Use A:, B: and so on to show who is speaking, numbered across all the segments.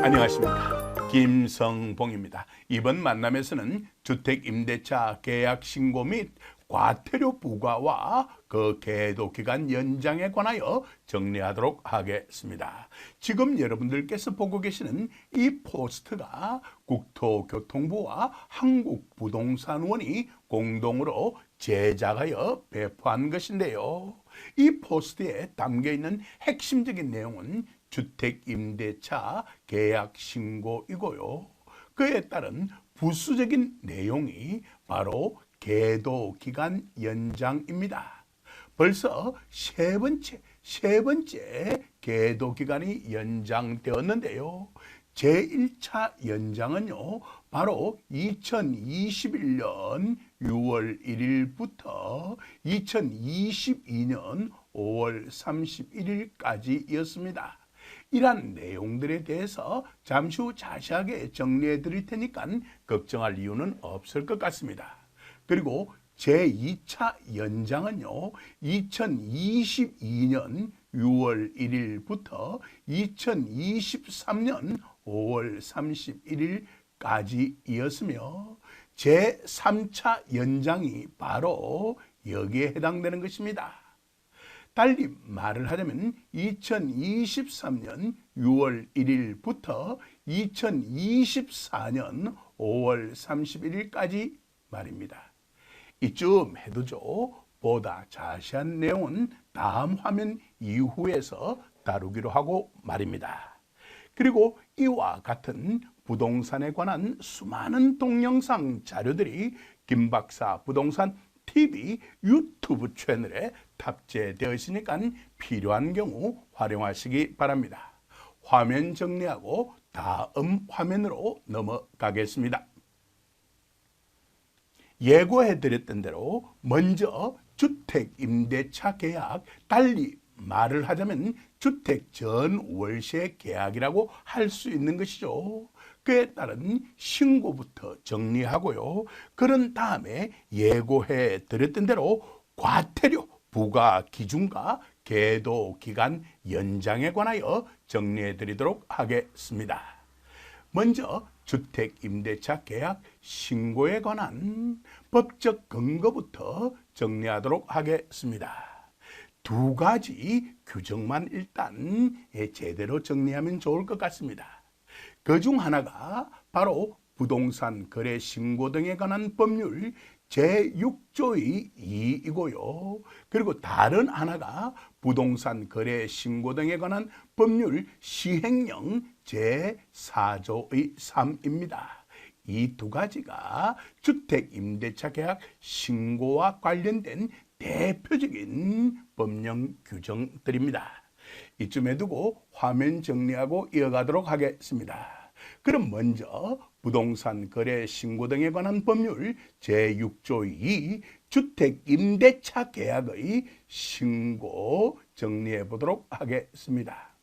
A: 안녕하십니까, 김성봉입니다. 이번 만남에서는 주택임대차 계약신고 및 과태료 부과와 그 계도기간 연장에 관하여 정리하도록 하겠습니다. 지금 여러분들께서 보고 계시는 이 포스트가 국토교통부와 한국부동산원이 공동으로 제작하여 배포한 것인데요. 이 포스트에 담겨있는 핵심적인 내용은 주택임대차 계약신고이고요. 그에 따른 부수적인 내용이 바로 계도기간 연장입니다. 벌써 세 번째 계도기간이 연장되었는데요. 제1차 연장은요, 바로 2021년 6월 1일부터 2022년 5월 31일까지였습니다. 이러한 내용들에 대해서 잠시 후 자세하게 정리해 드릴 테니까 걱정할 이유는 없을 것 같습니다. 그리고 제2차 연장은요, 2022년 6월 1일부터 2023년 5월 31일까지이었으며 제3차 연장이 바로 여기에 해당되는 것입니다. 달리 말을 하자면 2023년 6월 1일부터 2024년 5월 31일까지 말입니다. 이쯤 해두죠. 보다 자세한 내용은 다음 화면 이후에서 다루기로 하고 말입니다. 그리고 이와 같은 부동산에 관한 수많은 동영상 자료들이 김박사 부동산 TV 유튜브 채널에 탑재되어 있으니까 필요한 경우 활용하시기 바랍니다. 화면 정리하고 다음 화면으로 넘어가겠습니다. 예고해드렸던 대로 먼저 주택임대차 계약, 달리 말을 하자면 주택 전월세 계약이라고 할 수 있는 것이죠. 그에 따른 신고부터 정리하고요. 그런 다음에 예고해 드렸던 대로 과태료 부과 기준과 계도 기간 연장에 관하여 정리해 드리도록 하겠습니다. 먼저 주택임대차 계약 신고에 관한 법적 근거부터 정리하도록 하겠습니다. 두 가지 규정만 일단 제대로 정리하면 좋을 것 같습니다. 그중 하나가 바로 부동산 거래 신고 등에 관한 법률 제6조의 2이고요. 그리고 다른 하나가 부동산 거래 신고 등에 관한 법률 시행령 제4조의 3입니다. 이 두 가지가 주택임대차 계약 신고와 관련된 대표적인 법령 규정들입니다. 이쯤에 두고 화면 정리하고 이어가도록 하겠습니다. 그럼 먼저 부동산 거래 신고 등에 관한 법률 제6조 2 주택임대차 계약의 신고 정리해 보도록 하겠습니다.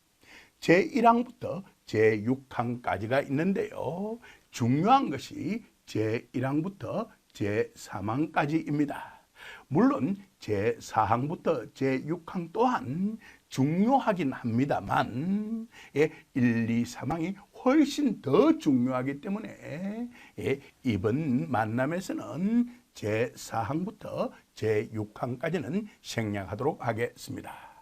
A: 제1항부터 제6항까지가 있는데요. 중요한 것이 제1항부터 제3항까지입니다. 물론 제4항부터 제6항 또한 중요하긴 합니다만 1, 2, 3항이 훨씬 더 중요하기 때문에 이번 만남에서는 제4항부터 제6항까지는 생략하도록 하겠습니다.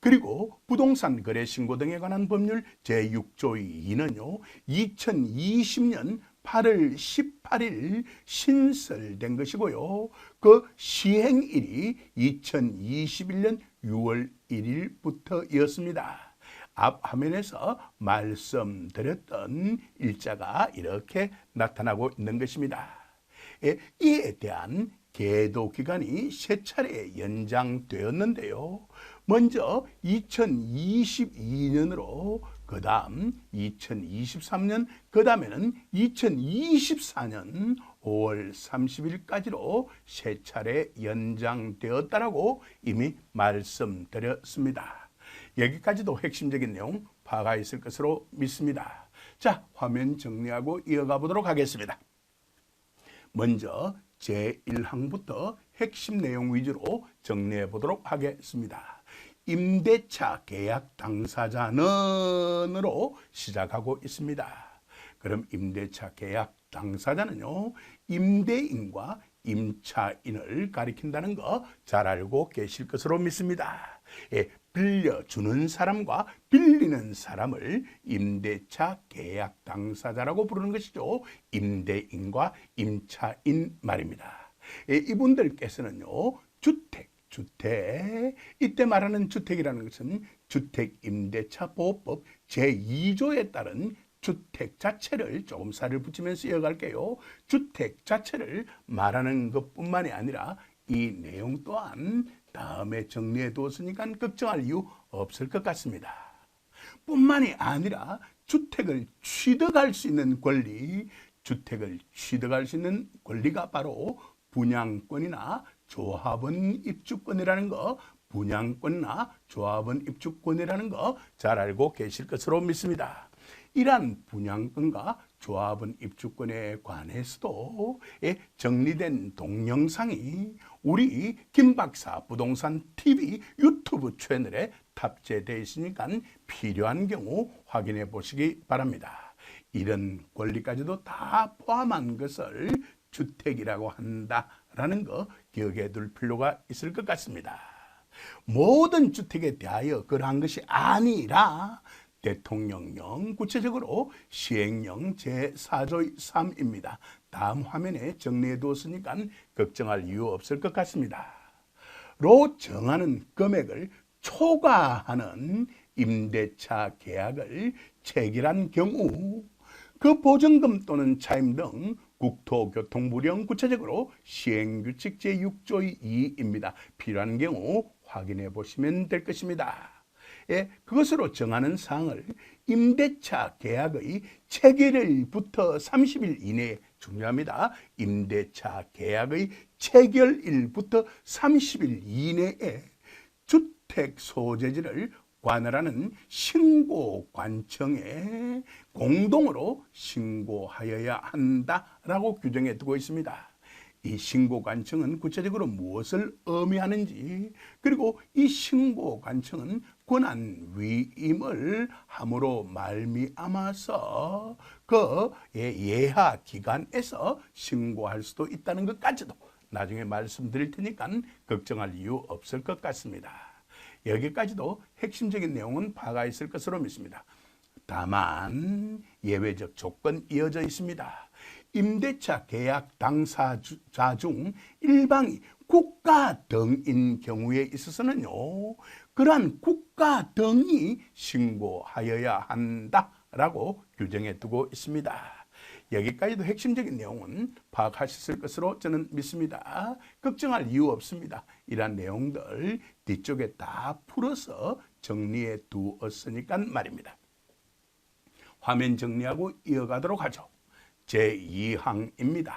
A: 그리고 부동산 거래 신고 등에 관한 법률 제6조 2는요, 2020년 8월 18일 신설된 것이고요. 그 시행일이 2021년 6월 1일부터였습니다. 앞 화면에서 말씀드렸던 일자가 이렇게 나타나고 있는 것입니다. 이에 대한 계도 기간이 세 차례 연장되었는데요. 먼저 2022년으로, 그 다음 2023년, 그 다음에는 2024년 5월 30일까지로 세 차례 연장되었다라고 이미 말씀드렸습니다. 여기까지도 핵심적인 내용 파악가 있을 것으로 믿습니다. 자, 화면 정리하고 이어가 보도록 하겠습니다. 먼저 제1항부터 핵심 내용 위주로 정리해 보도록 하겠습니다. 임대차 계약 당사자는으로 시작하고 있습니다. 그럼 임대차 계약 당사자는요, 임대인과 임차인을 가리킨다는 거 잘 알고 계실 것으로 믿습니다. 예, 빌려주는 사람과 빌리는 사람을 임대차 계약 당사자라고 부르는 것이죠. 임대인과 임차인 말입니다. 예, 이분들께서는요, 주택, 이때 말하는 주택이라는 것은 주택임대차보호법 제2조에 따른 주택 자체를 조금 살을 붙이면서 이어갈게요. 주택 자체를 말하는 것뿐만이 아니라 이 내용 또한 다음에 정리해 두었으니까 걱정할 이유 없을 것 같습니다. 뿐만이 아니라 주택을 취득할 수 있는 권리, 주택을 취득할 수 있는 권리가 바로 분양권이나 조합원 입주권이라는 거, 분양권이나 조합원 입주권이라는 거 잘 알고 계실 것으로 믿습니다. 이러한 분양권과 조합원 입주권에 관해서도 정리된 동영상이 우리 김박사 부동산 TV 유튜브 채널에 탑재되어 있으니까 필요한 경우 확인해 보시기 바랍니다. 이런 권리까지도 다 포함한 것을 주택이라고 한다라는 거 기억해 둘 필요가 있을 것 같습니다. 모든 주택에 대하여 그러한 것이 아니라 대통령령, 구체적으로 시행령 제4조 3입니다. 다음 화면에 정리해 두었으니까 걱정할 이유 없을 것 같습니다. 로 정하는 금액을 초과하는 임대차 계약을 체결한 경우 그 보증금 또는 차임 등 국토교통부령, 구체적으로 시행규칙 제6조 2입니다. 필요한 경우 확인해 보시면 될 것입니다. 예, 그것으로 정하는 사항을 임대차 계약의 체결일부터 30일 이내에, 중요합니다. 임대차 계약의 체결일부터 30일 이내에 주택 소재지를 관할하는 신고관청에 공동으로 신고하여야 한다라고 규정해 두고 있습니다. 이 신고관청은 구체적으로 무엇을 의미하는지, 그리고 이 신고관청은 권한 위임을 함으로 말미암아서 그 예하 기간에서 신고할 수도 있다는 것까지도 나중에 말씀드릴 테니까 걱정할 이유 없을 것 같습니다. 여기까지도 핵심적인 내용은 파가 있을 것으로 믿습니다. 다만 예외적 조건이 이어져 있습니다. 임대차 계약 당사자 중 일방이 국가 등인 경우에 있어서는요, 그러한 국가 등이 신고하여야 한다라고 규정해 두고 있습니다. 여기까지도 핵심적인 내용은 파악하셨을 것으로 저는 믿습니다. 걱정할 이유 없습니다. 이러한 내용들 뒤쪽에 다 풀어서 정리해 두었으니까 말입니다. 화면 정리하고 이어가도록 하죠. 제2항입니다.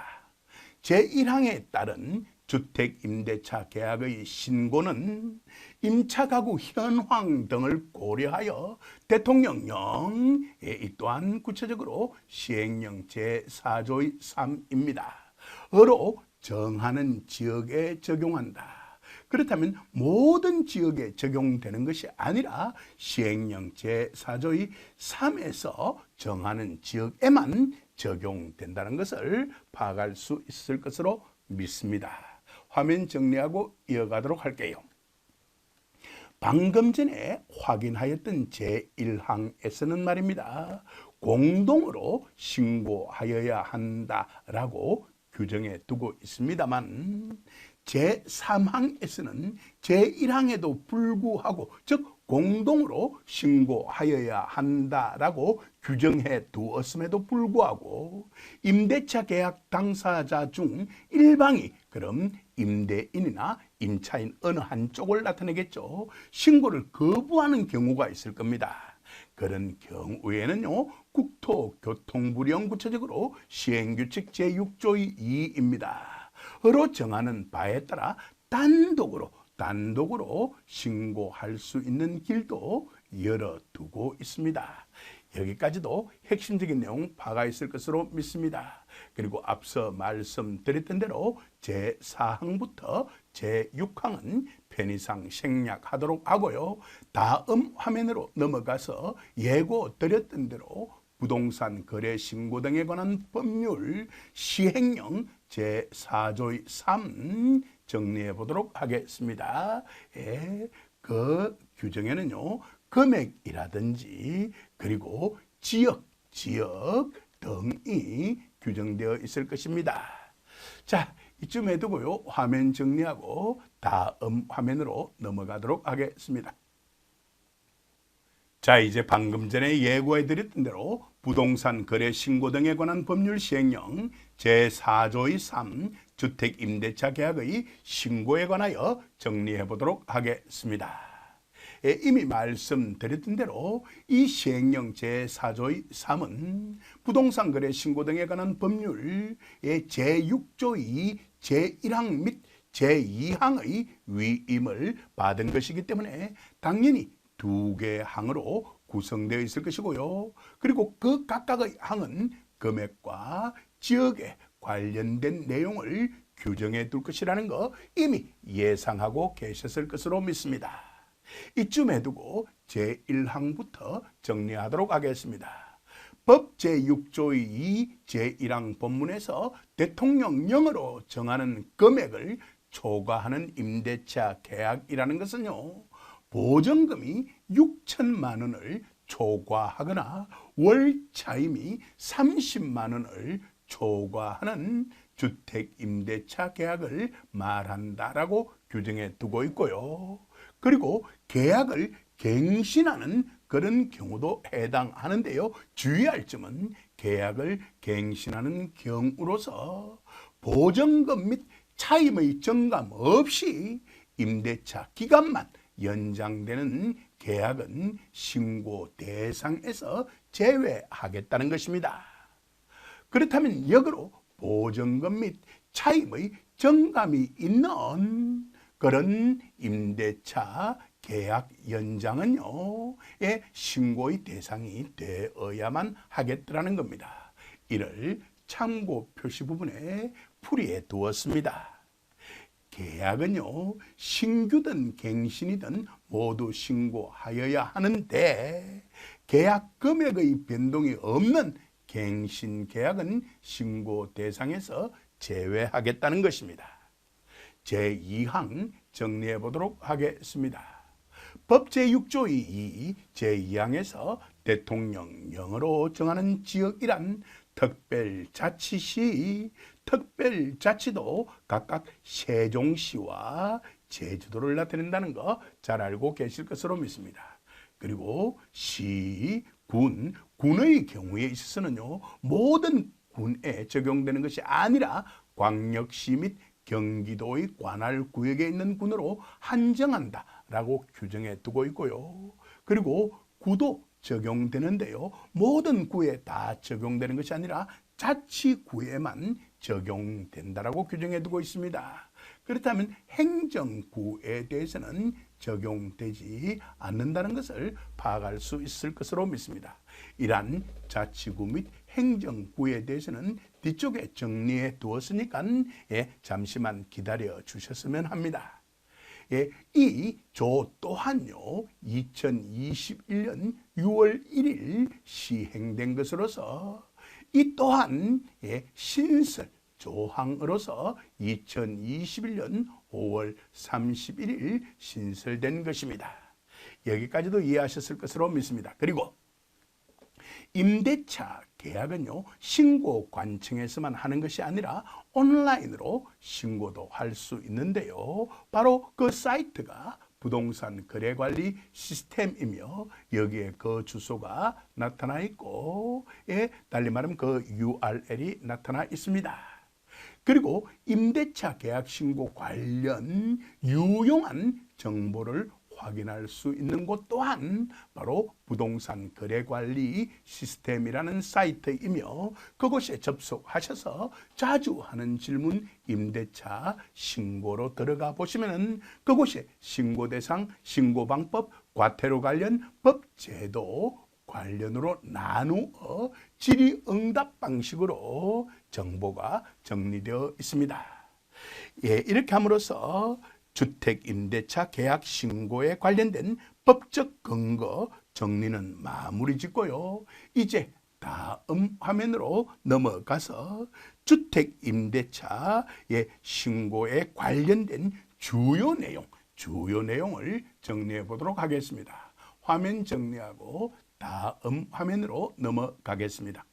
A: 제1항에 따른 주택임대차 계약의 신고는 임차가구 현황 등을 고려하여 대통령령, 이 또한 구체적으로 시행령 제4조 3입니다. 어로 정하는 지역에 적용한다. 그렇다면 모든 지역에 적용되는 것이 아니라 시행령 제4조 3에서 정하는 지역에만 적용된다는 것을 파악할 수 있을 것으로 믿습니다. 화면 정리하고 이어가도록 할게요. 방금 전에 확인하였던 제1항에서는 말입니다, 공동으로 신고하여야 한다라고 규정해 두고 있습니다만 제3항에서는 제1항에도 불구하고, 즉 공동으로 신고하여야 한다라고 규정해 두었음에도 불구하고 임대차 계약 당사자 중 일방이, 그럼 임대인이나 임차인 어느 한쪽을 나타내겠죠, 신고를 거부하는 경우가 있을 겁니다. 그런 경우에는요, 국토교통부령, 구체적으로 시행규칙 제6조 2입니다. 으로 정하는 바에 따라 단독으로 신고할 수 있는 길도 열어두고 있습니다. 여기까지도 핵심적인 내용 파가 있을 것으로 믿습니다. 그리고 앞서 말씀드렸던 대로 제4항부터 제6항은 편의상 생략하도록 하고요. 다음 화면으로 넘어가서 예고 드렸던 대로 부동산 거래 신고 등에 관한 법률 시행령 제4조의 3 정리해 보도록 하겠습니다. 그 규정에는요, 금액이라든지 그리고 지역 등이 규정되어 있을 것입니다. 자, 이쯤 해두고요, 화면 정리하고 다음 화면으로 넘어가도록 하겠습니다. 자, 이제 방금 전에 예고해 드렸던 대로 부동산 거래 신고 등에 관한 법률 시행령 제4조의 3 주택임대차 계약의 신고에 관하여 정리해 보도록 하겠습니다. 이미 말씀드렸던 대로 이 시행령 제4조의 3은 부동산 거래 신고 등에 관한 법률의 제6조의 제1항 및 제2항의 위임을 받은 것이기 때문에 당연히 두 개의 항으로 구성되어 있을 것이고요. 그리고 그 각각의 항은 금액과 지역에 관련된 내용을 규정해 둘 것이라는 거 이미 예상하고 계셨을 것으로 믿습니다. 이쯤에 두고 제1항부터 정리하도록 하겠습니다. 법 제6조의 제1항 본문에서 대통령령으로 정하는 금액을 초과하는 임대차 계약이라는 것은요, 보증금이 6천만 원을 초과하거나 월 차임이 30만 원을 초과하는 주택임대차 계약을 말한다라고 규정해 두고 있고요. 그리고 계약을 갱신하는 그런 경우도 해당하는데요. 주의할 점은 계약을 갱신하는 경우로서 보증금 및 차임의 정감 없이 임대차 기간만 연장되는 계약은 신고 대상에서 제외하겠다는 것입니다. 그렇다면 역으로 보증금 및 차임의 정감이 있는 그런 임대차 계약 연장은요, 신고의 대상이 되어야만 하겠다는 겁니다. 이를 참고 표시 부분에 풀이해 두었습니다. 계약은요, 신규든 갱신이든 모두 신고하여야 하는데 계약 금액의 변동이 없는 갱신 계약은 신고 대상에서 제외하겠다는 것입니다. 제2항 정리해 보도록 하겠습니다. 법 제6조의 2 제2항에서 대통령령으로 정하는 지역이란 특별자치시, 특별자치도 각각 세종시와 제주도를 나타낸다는 거 잘 알고 계실 것으로 믿습니다. 그리고 시, 군의 경우에 있어서는요, 모든 군에 적용되는 것이 아니라 광역시 및 경기도의 관할 구역에 있는 군으로 한정한다라고 규정해 두고 있고요. 그리고 구도 적용되는데요, 모든 구에 다 적용되는 것이 아니라 자치구에만 적용된다라고 규정해 두고 있습니다. 그렇다면 행정구에 대해서는 적용되지 않는다는 것을 파악할 수 있을 것으로 믿습니다. 이러한 자치구 및 행정구에 대해서는 뒤쪽에 정리해 두었으니까 잠시만 기다려 주셨으면 합니다. 이 조 또한요, 2021년 6월 1일 시행된 것으로서 이 또한 신설 조항으로서 2021년 5월 31일 신설된 것입니다. 여기까지도 이해하셨을 것으로 믿습니다. 그리고 임대차 계약은요, 신고 관청에서만 하는 것이 아니라 온라인으로 신고도 할 수 있는데요. 바로 그 사이트가 부동산 거래관리 시스템이며 여기에 그 주소가 나타나 있고, 달리 말하면 그 URL이 나타나 있습니다. 그리고 임대차 계약 신고 관련 유용한 정보를 확인할 수 있는 곳 또한 바로 부동산 거래관리 시스템이라는 사이트이며, 그곳에 접속하셔서 자주 하는 질문 임대차 신고로 들어가 보시면은 그곳에 신고 대상, 신고 방법, 과태료 관련 법 제도 관련으로 나누어 질의응답 방식으로 정보가 정리되어 있습니다. 이렇게 함으로써 주택임대차 계약 신고에 관련된 법적 근거 정리는 마무리 짓고요. 이제 다음 화면으로 넘어가서 주택임대차의 신고에 관련된 주요 내용을 정리해 보도록 하겠습니다. 화면 정리하고 다음 화면으로 넘어가겠습니다.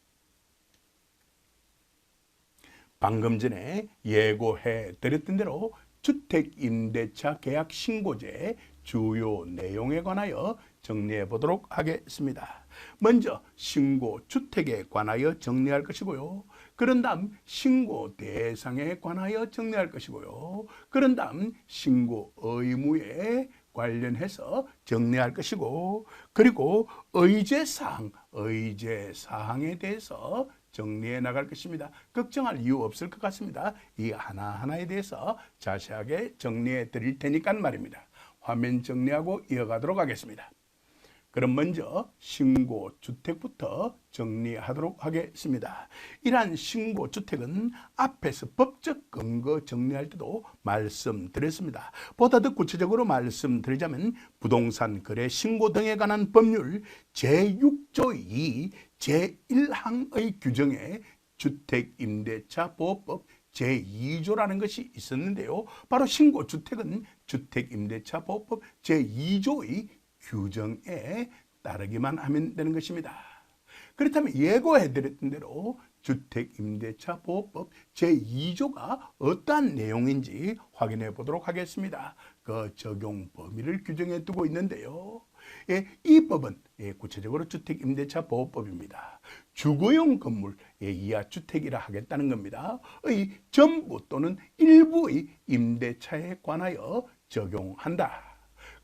A: 방금 전에 예고해 드렸던 대로 주택임대차 계약 신고제 주요 내용에 관하여 정리해 보도록 하겠습니다. 먼저 신고 주택에 관하여 정리할 것이고요. 그런 다음 신고 대상에 관하여 정리할 것이고요. 그런 다음 신고 의무에 관련해서 정리할 것이고, 그리고 의제사항에 대해서 정리해 나갈 것입니다. 걱정할 이유 없을 것 같습니다. 이 하나하나에 대해서 자세하게 정리해 드릴 테니까 말입니다. 화면 정리하고 이어가도록 하겠습니다. 그럼 먼저 신고주택부터 정리하도록 하겠습니다. 이러한 신고주택은 앞에서 법적 근거 정리할 때도 말씀드렸습니다. 보다 더 구체적으로 말씀드리자면 부동산 거래 신고 등에 관한 법률 제6조 2 제1항의 규정에 주택임대차보호법 제2조라는 것이 있었는데요. 바로 신고주택은 주택임대차보호법 제2조의 규정에 따르기만 하면 되는 것입니다. 그렇다면 예고해드렸던 대로 주택임대차보호법 제2조가 어떠한 내용인지 확인해 보도록 하겠습니다. 그 적용 범위를 규정해 두고 있는데요. 이 법은 구체적으로 주택임대차보호법입니다. 주거용 건물 이하 주택이라 하겠다는 겁니다. 전부 또는 일부의 임대차에 관하여 적용한다.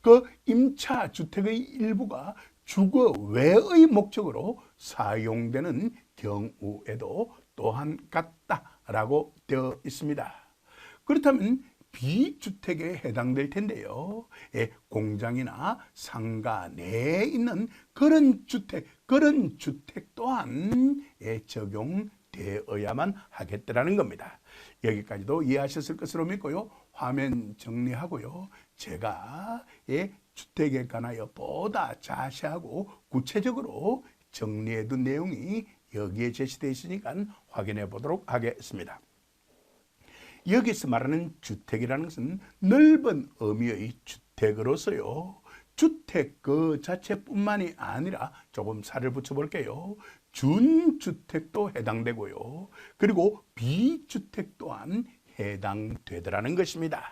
A: 그 임차 주택의 일부가 주거 외의 목적으로 사용되는 경우에도 또한 같다라고 되어 있습니다. 그렇다면 비주택에 해당될 텐데요. 공장이나 상가 내에 있는 그런 주택 또한 적용되어야만 하겠다라는 겁니다. 여기까지도 이해하셨을 것으로 믿고요. 화면 정리하고요. 제가 주택에 관하여 보다 자세하고 구체적으로 정리해둔 내용이 여기에 제시되어 있으니까 확인해 보도록 하겠습니다. 여기서 말하는 주택이라는 것은 넓은 의미의 주택으로서요. 주택 그 자체뿐만이 아니라 조금 살을 붙여볼게요. 준주택도 해당되고요. 그리고 비주택 또한 해당되더라는 것입니다.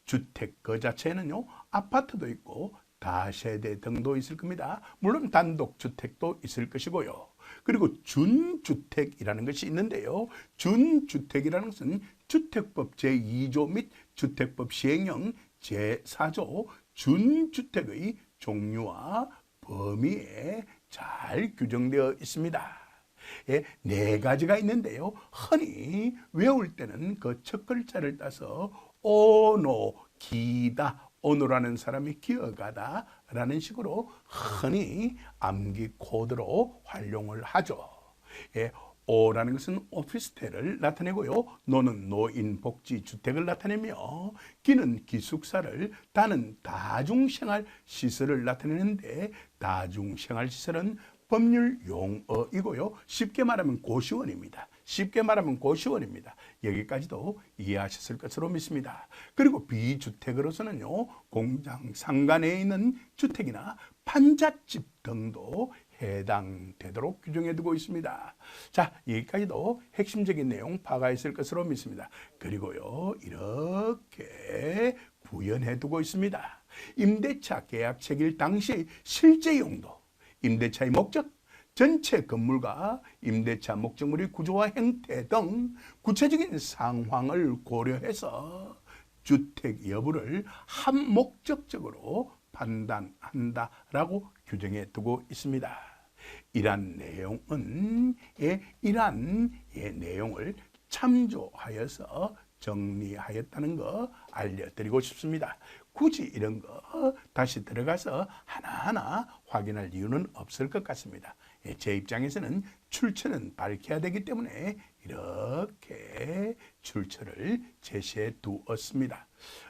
A: 주택 그 자체는요, 아파트도 있고 다세대 등도 있을 겁니다. 물론 단독주택도 있을 것이고요. 그리고 준주택이라는 것이 있는데요. 준주택이라는 것은 주택법 제2조 및 주택법 시행령 제4조 준주택의 종류와 범위에 잘 규정되어 있습니다. 네 가지가 있는데요. 흔히 외울 때는 그 첫 글자를 따서 오노, 기다, 오노라는 사람이 기어가다 라는 식으로 흔히 암기 코드로 활용을 하죠. 오라는 것은 오피스텔을 나타내고요. 노는 노인복지주택을 나타내며 기는 기숙사를, 다는 다중생활시설을 나타내는데 다중생활시설은 법률 용어이고요. 쉽게 말하면 고시원입니다. 여기까지도 이해하셨을 것으로 믿습니다. 그리고 비주택으로서는요, 공장, 상가 내에 있는 주택이나 판잣집 등도 해당되도록 규정해두고 있습니다. 자, 여기까지도 핵심적인 내용 파악했을 것으로 믿습니다. 그리고요, 이렇게 구현해두고 있습니다. 임대차 계약 체결 당시 실제 용도, 임대차의 목적, 전체 건물과 임대차 목적물의 구조와 형태 등 구체적인 상황을 고려해서 주택 여부를 한목적적으로 판단한다라고 규정해 두고 있습니다. 이러한 내용을 참조하여서 정리하였다는 거 알려드리고 싶습니다. 굳이 이런 거 다시 들어가서 하나하나 확인할 이유는 없을 것 같습니다. 제 입장에서는 출처는 밝혀야 되기 때문에 이렇게 출처를 제시해 두었습니다.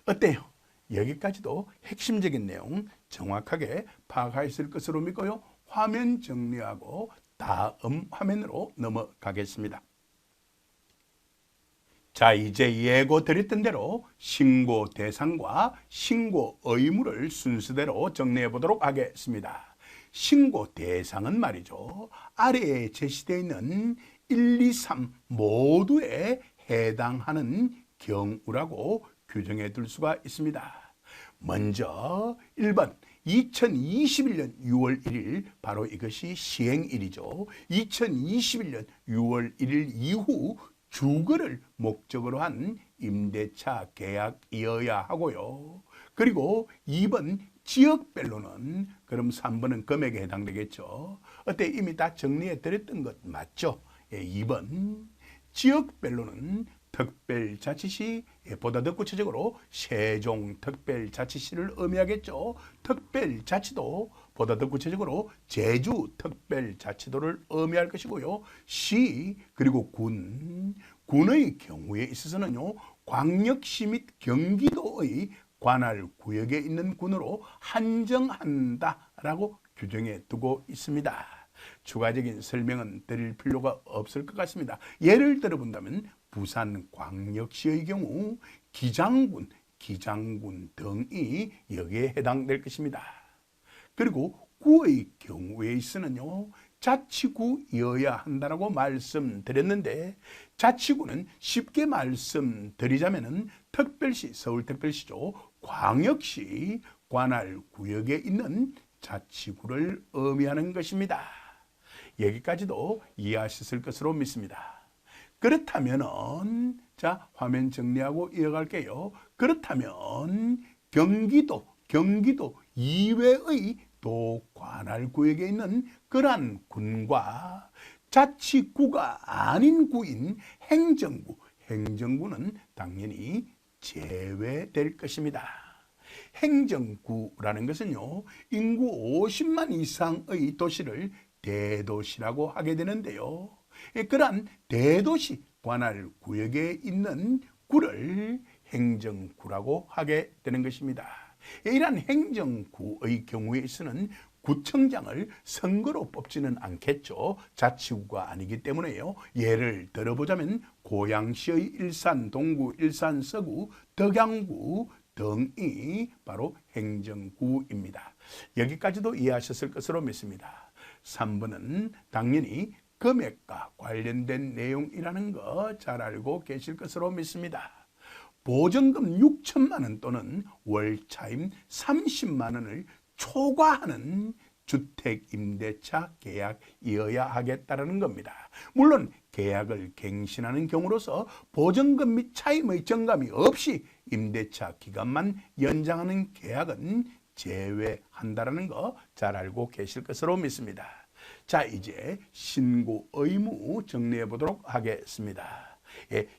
A: 어때요? 여기까지도 핵심적인 내용 정확하게 파악하였을 것으로 믿고요. 화면 정리하고 다음 화면으로 넘어가겠습니다. 자, 이제 예고 드렸던 대로 신고 대상과 신고 의무를 순서대로 정리해 보도록 하겠습니다. 신고 대상은 말이죠. 아래에 제시되어 있는 1, 2, 3 모두에 해당하는 경우라고 규정해 둘 수가 있습니다. 먼저 1번 2021년 6월 1일 바로 이것이 시행일이죠. 2021년 6월 1일 이후 주거를 목적으로 한 임대차 계약이어야 하고요. 그리고 2번 지역별로는 그럼 3번은 금액에 해당되겠죠. 어때? 이미 다 정리해 드렸던 것 맞죠? 2번 지역별로는 특별자치시, 보다 더 구체적으로 세종특별자치시를 의미하겠죠. 특별자치도 보다 더 구체적으로 제주특별자치도를 의미할 것이고요. 시 그리고 군의 경우에 있어서는요, 광역시 및 경기도의 관할 구역에 있는 군으로 한정한다라고 규정해 두고 있습니다. 추가적인 설명은 드릴 필요가 없을 것 같습니다. 예를 들어 본다면 부산광역시의 경우 기장군 등이 여기에 해당될 것입니다. 그리고 구의 경우에 있어서는요, 자치구여야 한다라고 말씀드렸는데 자치구는 쉽게 말씀드리자면은 특별시, 서울특별시죠. 광역시 관할 구역에 있는 자치구를 의미하는 것입니다. 여기까지도 이해하셨을 것으로 믿습니다. 그렇다면은 자, 화면 정리하고 이어갈게요. 그렇다면 경기도 이외의 또 관할 구역에 있는 그러한 군과 자치구가 아닌 구인 행정구는 당연히 제외될 것입니다. 행정구라는 것은요, 인구 50만 이상의 도시를 대도시라고 하게 되는데요. 그러한 대도시 관할 구역에 있는 구를 행정구라고 하게 되는 것입니다. 이러한 행정구의 경우에 있어서는 구청장을 선거로 뽑지는 않겠죠. 자치구가 아니기 때문에요. 예를 들어보자면 고양시의 일산 동구, 일산 서구, 덕양구 등이 바로 행정구입니다. 여기까지도 이해하셨을 것으로 믿습니다. 3번은 당연히 금액과 관련된 내용이라는 거 잘 알고 계실 것으로 믿습니다. 보증금 6천만 원 또는 월차임 30만 원을 초과하는 주택임대차 계약이어야 하겠다는 겁니다. 물론 계약을 갱신하는 경우로서 보증금 및 차임의 정감이 없이 임대차 기간만 연장하는 계약은 제외한다는 거 잘 알고 계실 것으로 믿습니다. 자, 이제 신고 의무 정리해 보도록 하겠습니다.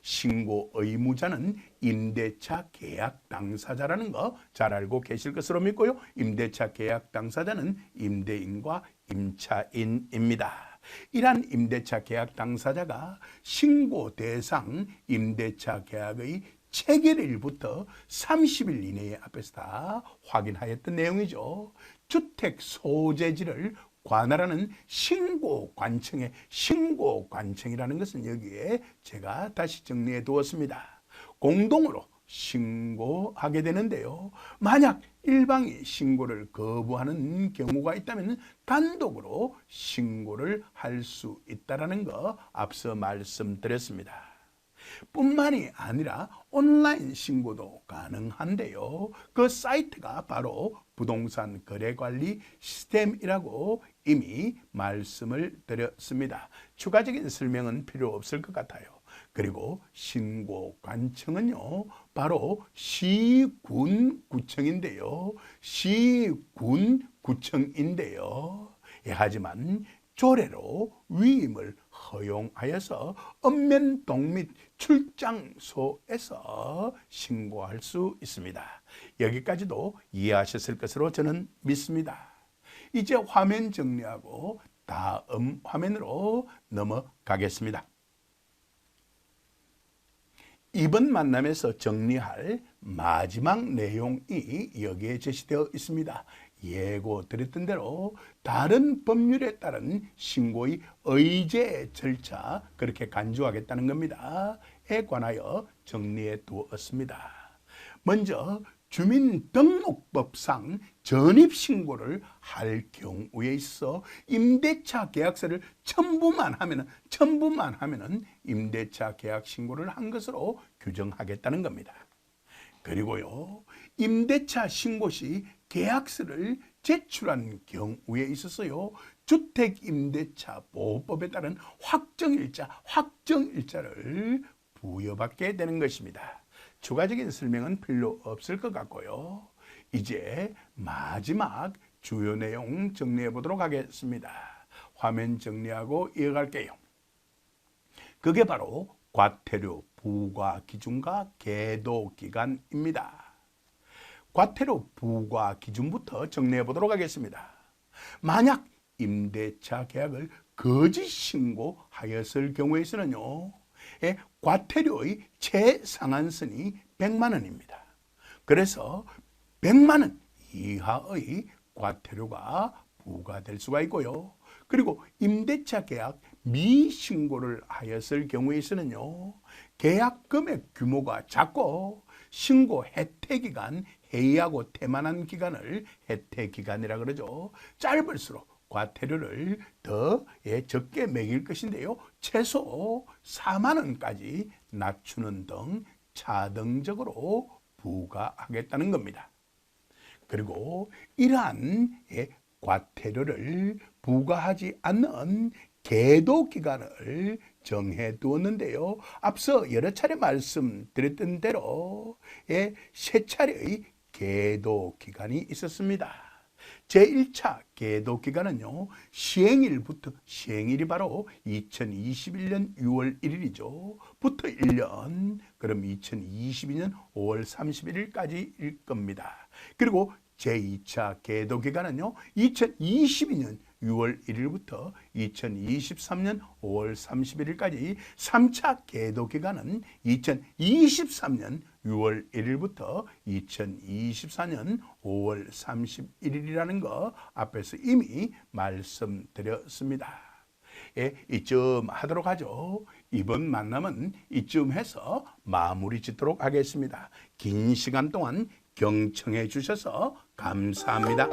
A: 신고 의무자는 임대차 계약 당사자라는 거 잘 알고 계실 것으로 믿고요. 임대차 계약 당사자는 임대인과 임차인입니다. 이러한 임대차 계약 당사자가 신고 대상 임대차 계약의 체결일부터 30일 이내에 앞에서 다 확인하였던 내용이죠. 주택 소재지를 관할하는 신고관청이라는 것은 여기에 제가 다시 정리해 두었습니다. 공동으로 신고하게 되는데요. 만약 일방이 신고를 거부하는 경우가 있다면 단독으로 신고를 할 수 있다는 거 앞서 말씀드렸습니다. 뿐만이 아니라 온라인 신고도 가능한데요. 그 사이트가 바로 부동산 거래관리 시스템이라고 이미 말씀을 드렸습니다. 추가적인 설명은 필요 없을 것 같아요. 그리고 신고관청은요, 바로 시군구청인데요. 하지만 조례로 위임을 허용하여서 읍면동 및 출장소에서 신고할 수 있습니다. 여기까지도 이해하셨을 것으로 저는 믿습니다. 이제 화면 정리하고 다음 화면으로 넘어가겠습니다. 이번 만남에서 정리할 마지막 내용이 여기에 제시되어 있습니다. 예고드렸던 대로 다른 법률에 따른 신고의 의제 절차, 그렇게 간주하겠다는 겁니다. 에 관하여 정리해 두었습니다. 먼저 주민등록법상 전입신고를 할 경우에 있어 임대차 계약서를 첨부만 하면은 임대차 계약 신고를 한 것으로 규정하겠다는 겁니다. 그리고요, 임대차 신고 시 계약서를 제출한 경우에 있어서요, 주택임대차 보호법에 따른 확정일자를 부여받게 되는 것입니다. 추가적인 설명은 필요 없을 것 같고요. 이제 마지막 주요 내용 정리해 보도록 하겠습니다. 화면 정리하고 이어갈게요. 그게 바로 과태료 부과 기준과 계도 기간입니다. 과태료 부과 기준부터 정리해 보도록 하겠습니다. 만약 임대차 계약을 거짓 신고하였을 경우에서는요, 과태료의 최상한선이 100만 원입니다. 그래서 100만 원 이하의 과태료가 부과될 수가 있고요. 그리고 임대차 계약 미신고를 하였을 경우에서는요, 계약 금액 규모가 작고 신고 혜택 기간, 해이하고 태만한 기간을 혜택 기간이라 그러죠. 짧을수록 과태료를 더 적게 매길 것인데요, 최소 4만 원까지 낮추는 등 차등적으로 부과하겠다는 겁니다. 그리고 이러한 과태료를 부과하지 않는 계도 기간을 정해 두었는데요, 앞서 여러 차례 말씀드렸던 대로 세 차례의 계도 기간이 있었습니다. 제1차 계도 기간은요, 시행일이 바로 2021년 6월 1일이죠. 부터 1년, 그럼 2022년 5월 31일까지일 겁니다. 그리고 제2차 계도 기간은요, 2022년 6월 1일부터 2023년 5월 31일까지, 3차 계도 기간은 2023년 6월 1일부터 2024년 5월 31일이라는 거 앞에서 이미 말씀드렸습니다. 이쯤 하도록 하죠. 이번 만남은 이쯤 해서 마무리 짓도록 하겠습니다. 긴 시간 동안 경청해 주셔서 감사합니다.